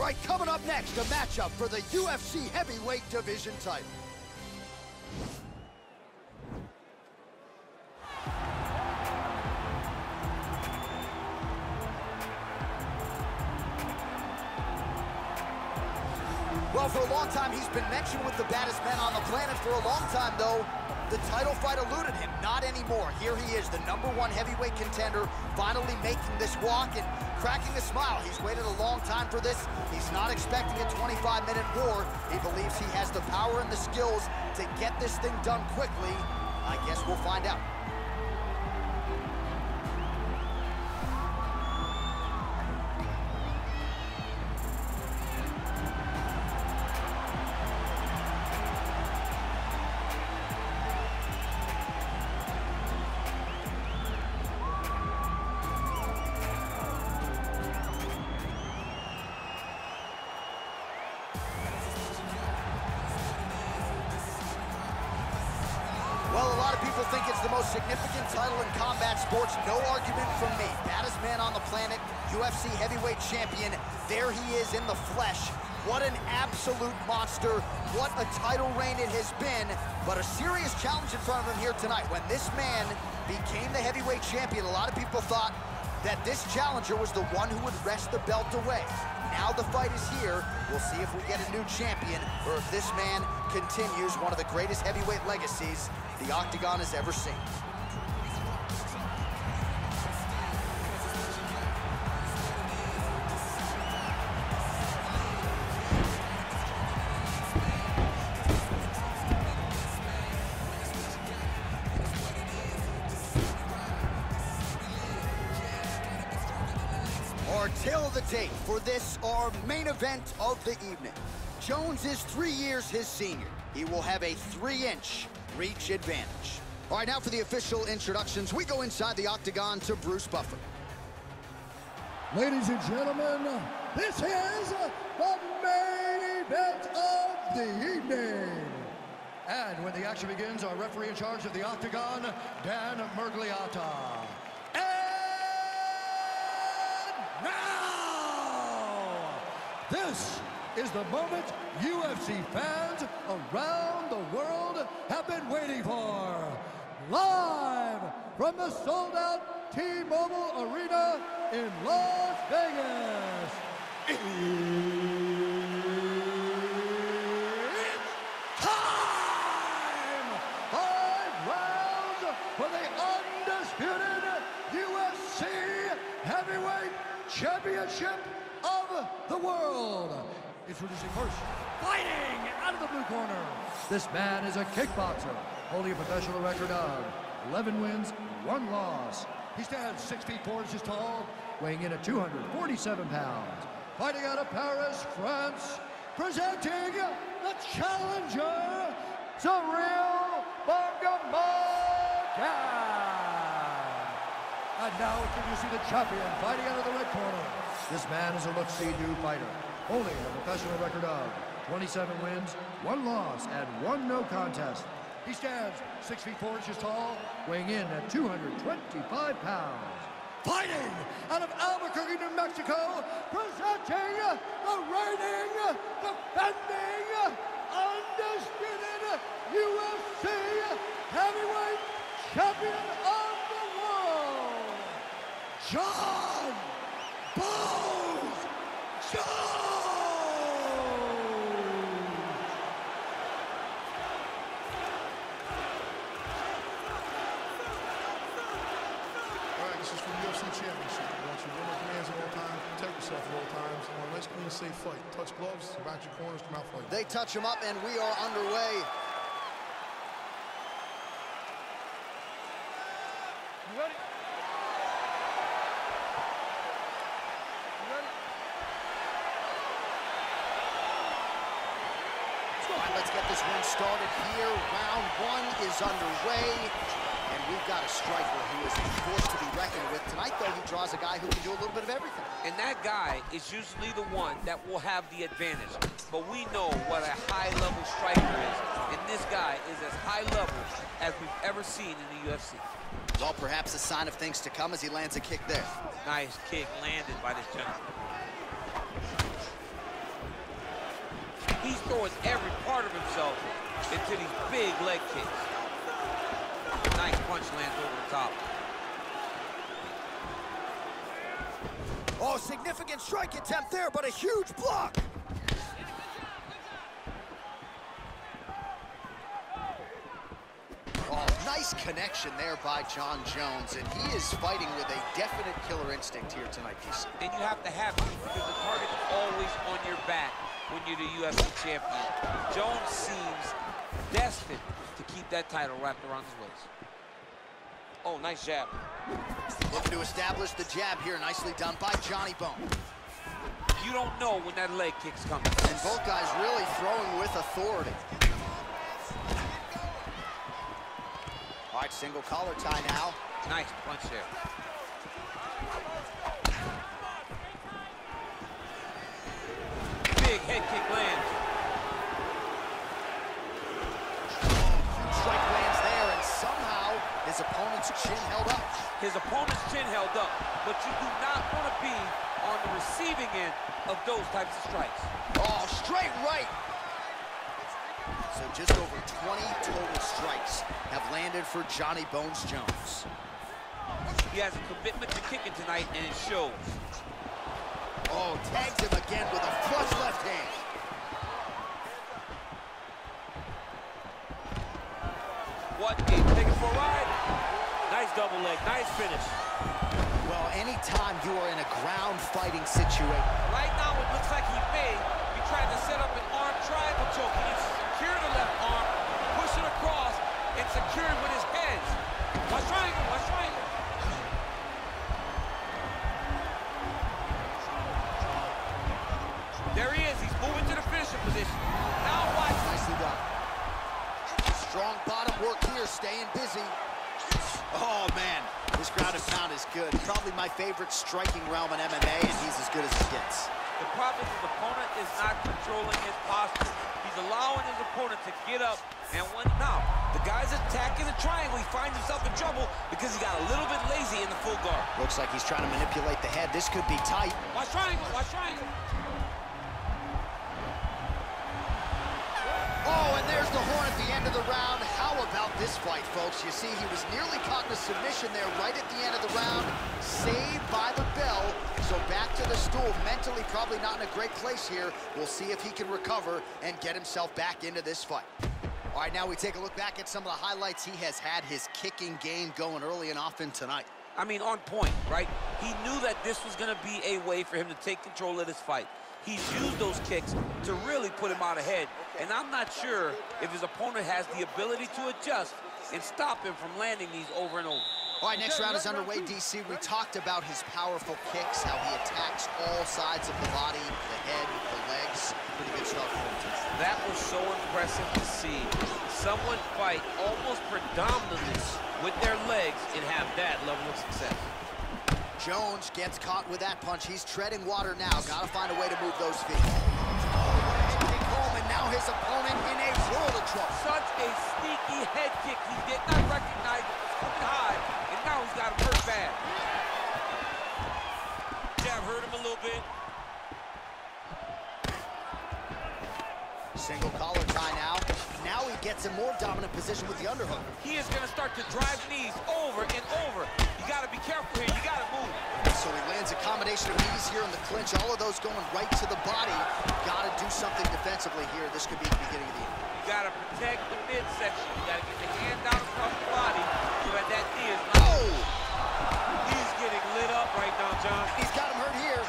right, coming up next, a matchup for the UFC heavyweight division title. Well, for a long time, he's been mentioned with the baddest men on the planet. For a long time, though, the title fight eluded him. Not anymore. Here he is, the #1 heavyweight contender, finally making this walk and cracking a smile. He's waited a long time for this. He's not expecting a 25-minute war. He believes he has the power and the skills to get this thing done quickly. I guess we'll find out. Well, a lot of people think it's the most significant title in combat sports. No argument from me. Baddest man on the planet, UFC heavyweight champion. There he is in the flesh. What an absolute monster. What a title reign it has been. But a serious challenge in front of him here tonight. When this man became the heavyweight champion, a lot of people thought that this challenger was the one who would wrest the belt away. Now the fight is here. We'll see if we get a new champion or if this man continues one of the greatest heavyweight legacies the Octagon has ever seen. Our tale of the tape for this, our main event of the evening. Jones is 3 years his senior. He will have a 3-inch reach advantage. All right, now for the official introductions. We go inside the Octagon to Bruce Buffer. Ladies and gentlemen, this is the main event of the evening. And when the action begins, our referee in charge of the Octagon, Dan Mergliata. Now, this is the moment UFC fans around the world have been waiting for. Live from the sold-out T-Mobile Arena in Las Vegas. It's time! 5 rounds for the undisputed UFC Heavyweight Championship of the world. Introducing first, fighting out of the blue corner. This man is a kickboxer, holding a professional record of 11 wins, 1 loss. He stands 6 feet 4 inches tall, weighing in at 247 pounds. Fighting out of Paris, France, presenting the challenger, Ciryl. And now introducing the champion, fighting out of the red corner. This man is a look-see-do fighter, holding a professional record of 27 wins, 1 loss, and 1 no contest. He stands 6 feet 4 inches tall, weighing in at 225 pounds. Fighting out of Albuquerque, New Mexico, presenting the reigning, defending, undisputed UFC heavyweight champion of the world, John Bones Jones! All right, this is for the UFC Championship. I want you to run commands at all times, protect yourself at all times. I want a nice, clean, safe fight. Touch gloves, back your corners, come out fighting. They touch him up, and we are underway. You ready? Let's get this one started here. Round 1 is underway, and we've got a striker who is a force to be reckoned with. Tonight, though, he draws a guy who can do a little bit of everything. And that guy is usually the one that will have the advantage. But we know what a high-level striker is, and this guy is as high level as we've ever seen in the UFC. Well, perhaps a sign of things to come as he lands a kick there. Nice kick landed by this gentleman. He's throwing every part of himself into these big leg kicks. Nice punch lands over the top. Oh, significant strike attempt there, but a huge block. Oh, nice connection there by Jon Jones, and he is fighting with a definite killer instinct here tonight, DC. And you have to have it because the target is always on your back when you're the UFC champion. Jones seems destined to keep that title wrapped around his waist. Oh, nice jab. Looking to establish the jab here, nicely done by Johnny Bone. You don't know when that leg kick's coming. And both guys really throwing with authority. All right, single collar tie now. Nice punch there. Big head kick lands. Strike lands there, and somehow his opponent's chin held up. His opponent's chin held up, but you do not want to be on the receiving end of those types of strikes. Oh, straight right. So just over 20 total strikes have landed for Johnny Bones Jones. He has a commitment to kicking tonight, and it shows. Oh, tags him again with a flush left hand. What a take it for a ride. Nice double leg, nice finish. Well, anytime you are in a ground fighting situation. Right now, it looks like he may be trying to set up an arm triangle choke. He needs to secure the left arm, push it across, and secure it with his hands. Watch triangle, watch triangle. There he is, he's moving to the finishing position. Now watch. Nicely done. Strong bottom work here, staying busy. Oh, man, this ground and pound is good. Probably my favorite striking realm in MMA, and he's as good as it gets. The problem is his opponent is not controlling his posture. He's allowing his opponent to get up, and now, the guy's attacking the triangle. He finds himself in trouble because he got a little bit lazy in the full guard. Looks like he's trying to manipulate the head. This could be tight. Watch triangle, watch triangle. Oh, and there's the horn at the end of the round. How about this fight, folks? You see, he was nearly caught in a submission there right at the end of the round. Saved by the bell. So back to the stool. Mentally probably not in a great place here. We'll see if he can recover and get himself back into this fight. All right, now we take a look back at some of the highlights. He has had his kicking game going early and often tonight. I mean, on point, right? He knew that this was going to be a way for him to take control of this fight. He's used those kicks to really put him out ahead. And I'm not sure if his opponent has the ability to adjust and stop him from landing these over and over. All right, next round is underway, DC. We talked about his powerful kicks, how he attacks all sides of the body, the head, the legs. Pretty good start for him tonight. That was so impressive to see. Someone fight almost predominantly with their legs and have that level of success. Jones gets caught with that punch. He's treading water now. Got to find a way to move those feet. Kick home, and now his opponent in a world of trouble. Such a sneaky head kick. He did not recognize it was coming high, and now he's got him hurt bad. Jab hurt him a little bit. Single collar tie now. Now he gets a more dominant position with the underhook. He is going to start to drive knees over and over. You got to be careful here. You got to move. So he lands a combination of knees here in the clinch. All of those going right to the body. Got to do something defensively here. This could be the beginning of the end. You got to protect the midsection. You got to get the hand down across the body so that that knee is not. Oh! He's getting lit up right now, John. He's got him hurt here.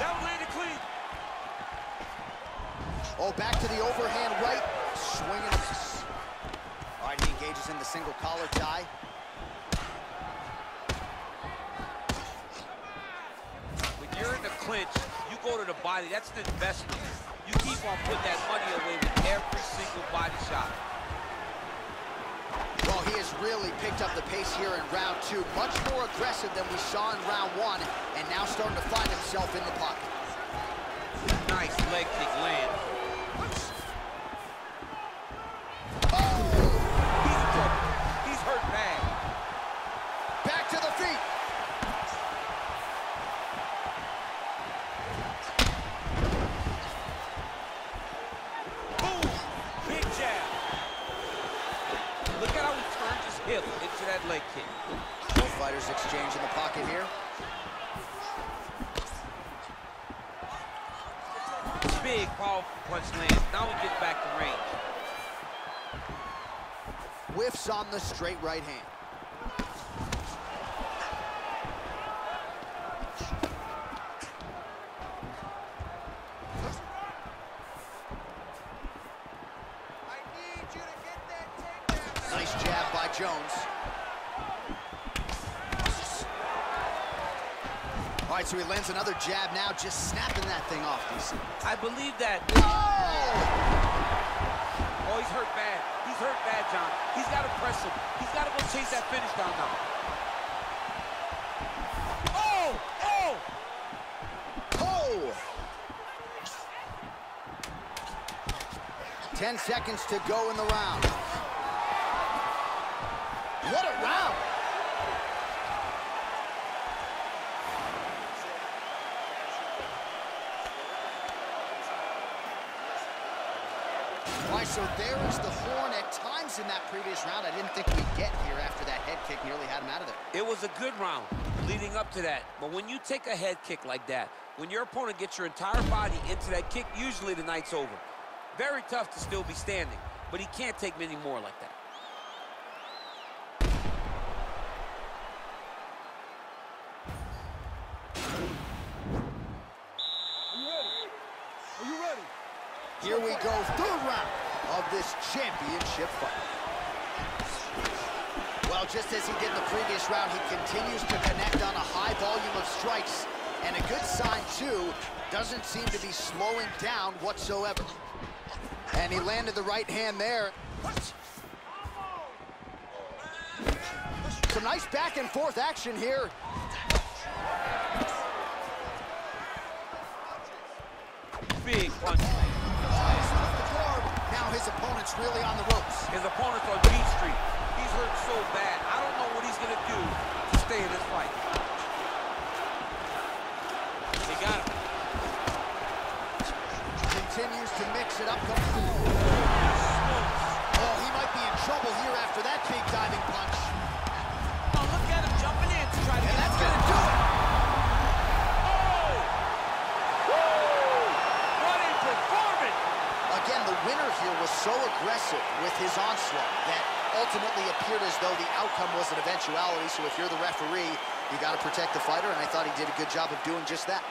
That one landed clean. Oh, back to the overhand right. Swinging. All right, he engages in the single collar tie. When you're in the clinch, you go to the body. That's an investment. You keep on putting that money away with every single body shot. Well, he has really picked up the pace here in round two. Much more aggressive than we saw in round one, and now starting to find himself in the pocket. Nice leg kick land. He's hurt bad. Back to the feet. hip into that leg kick. Both fighters exchange in the pocket here. Big, powerful punch lands. Now we get back to range. Whiffs on the straight right hand. Nice jab by Jones. All right, so he lands another jab now, just snapping that thing off, DC. I believe that. Oh, he's hurt bad. He's hurt bad, John. He's got to press him. He's got to go chase that finish down now. Oh! 10 seconds to go in the round. What a round! All right, so there is the horn. At times in that previous round, I didn't think we'd get here after that head kick nearly had him out of there. It was a good round leading up to that. But when you take a head kick like that, when your opponent gets your entire body into that kick, usually the night's over. Very tough to still be standing, but he can't take many more like that. Are you ready? Here we go, third round of this championship fight. Well, just as he did in the previous round, he continues to connect on a high volume of strikes. And a good sign, too, doesn't seem to be slowing down whatsoever. And he landed the right hand there. Some nice back and forth action here. Big punch. Now his opponent's really on the ropes. His opponent's on Beat Street. He's hurt so bad. I don't know what he's going to do to stay in this fight. They got him. Continues to mix it up. Oh, he might be in trouble here after that big diving punch. Oh, look at him jumping in to try to get that's going to do it. Again, the winner here was so aggressive with his onslaught that ultimately appeared as though the outcome was an eventuality. So if you're the referee, you got to protect the fighter, and I thought he did a good job of doing just that.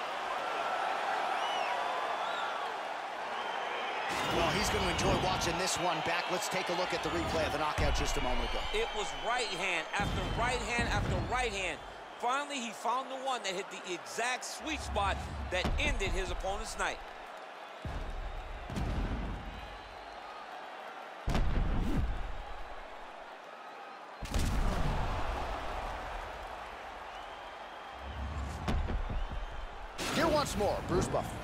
Well, he's going to enjoy watching this one back. Let's take a look at the replay of the knockout just a moment ago. It was right hand after right hand after right hand. Finally, he found the one that hit the exact sweet spot that ended his opponent's night. Here once more, Bruce Buffer.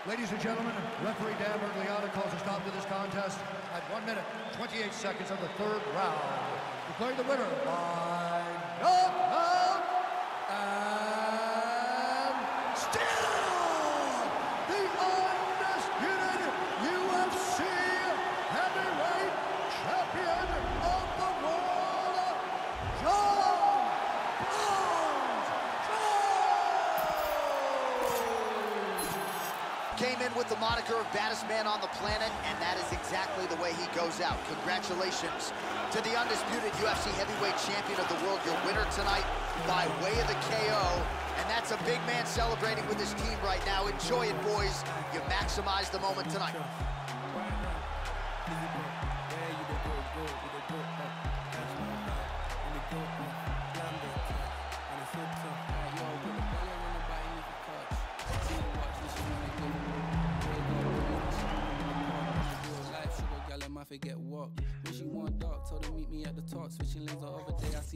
Ladies and gentlemen, referee Dan Bergliana calls a stop to this contest at 1 minute, 28 seconds of the third round. Declaring the winner by knockout and still the undisputed UFC heavyweight champion of the world, John. Came in with the moniker of baddest man on the planet, and that is exactly the way he goes out. Congratulations to the undisputed UFC heavyweight champion of the world, your winner tonight by way of the KO. And that's a big man celebrating with his team right now. Enjoy it, boys. You maximize the moment tonight. Forget what. When she want dark, told her meet me at the top. Switching lanes the other day, I see